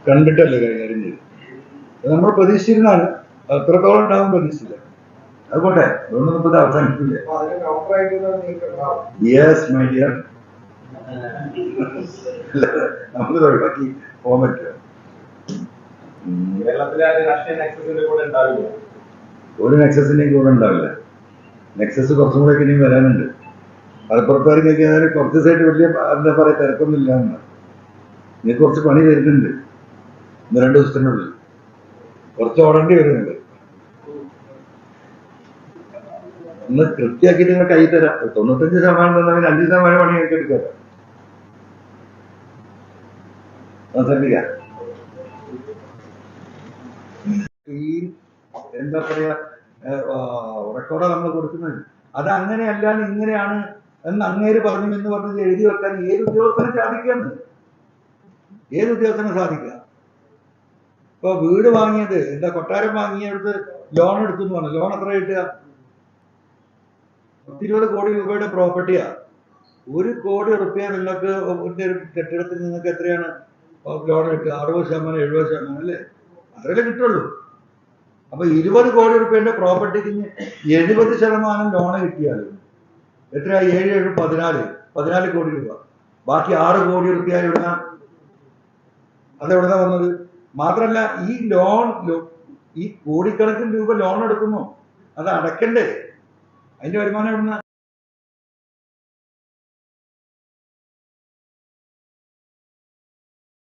കണ്ടിട്ടല്ലേ കൈകാര്യം ചെയ്തു. നമ്മൾ പ്രതീക്ഷിച്ചിരുന്നാണ്, അത്രത്തോളം ഉണ്ടാവും പ്രതീക്ഷിച്ചില്ല. അതുകൊട്ടെ അതുകൊണ്ട് നമുക്ക് അവസാനിക്കില്ല. യെസ് മൈ ഡിയർ, നമുക്ക് ഒഴിവാക്കി പോകാൻ പറ്റുക. ഒരു നെക്സസിന്റെയും കൂടെ ഉണ്ടാവില്ല. നെക്സസ് കുറച്ചും കൂടെ ഇനിയും വരാനുണ്ട്. മലപ്പുറത്തുകാർക്ക് കുറച്ച് ദിവസമായിട്ട് വലിയ എന്താ പറയാ തിരക്കൊന്നുമില്ല എന്നാണ്. നിങ്ങൾക്ക് കുറച്ച് പണി തരുന്നുണ്ട്. 1-2 ദിവസത്തിനുള്ളിൽ കുറച്ച് ഓടേണ്ടി വരുന്നുണ്ട്. ഒന്ന് കൃത്യമാക്കിയിട്ട് നിങ്ങൾ കൈ തരാം. 95% തന്നവന് 5% പണി ഞങ്ങൾക്ക് എടുക്കാം. എന്താ പറയാ റെക്കോർഡാണ് നമ്മൾ കൊടുക്കുന്നത്. അത് അങ്ങനെയല്ലാന്ന് ഇങ്ങനെയാണ് എന്ന് അങ്ങേര് പറഞ്ഞു എന്ന് പറഞ്ഞത് എഴുതി വെക്കാൻ ഏത് ഉദ്യോഗസ്ഥനും സാധിക്കാന്ന്? ഏത് ഉദ്യോഗസ്ഥനും സാധിക്കുക? ഇപ്പൊ വീട് വാങ്ങിയത് എന്താ, കൊട്ടാരം വാങ്ങിയെടുത്ത് ലോൺ എടുത്തു എന്ന് പറഞ്ഞു. ലോൺ എത്ര കിട്ടുക? 20 കോടി രൂപയുടെ പ്രോപ്പർട്ടിയാ. 1 കോടി റുപ്യ നിങ്ങൾക്ക് ഒരു കെട്ടിടത്തിൽ നിങ്ങൾക്ക് എത്രയാണ് ലോൺ കിട്ടുക? 60%, 70% അല്ലേ? അത്രയല്ലേ കിട്ടുള്ളൂ. അപ്പൊ 20 കോടി റുപ്യന്റെ പ്രോപ്പർട്ടിക്ക് 70% ലോണ് കിട്ടിയാൽ എത്രയാ? 7, 7, 14 കോടി രൂപ. ബാക്കി 6 കോടി റുപ്യ എവിടുന്ന? അതെവിടുന്ന വന്നത്? മാത്രല്ല ഈ ലോൺ, ഈ കോടിക്കണക്കിന് രൂപ ലോൺ എടുക്കുന്നു, അത് അടക്കണ്ടേ? അതിന്റെ വരുമാനം എവിടുന്ന?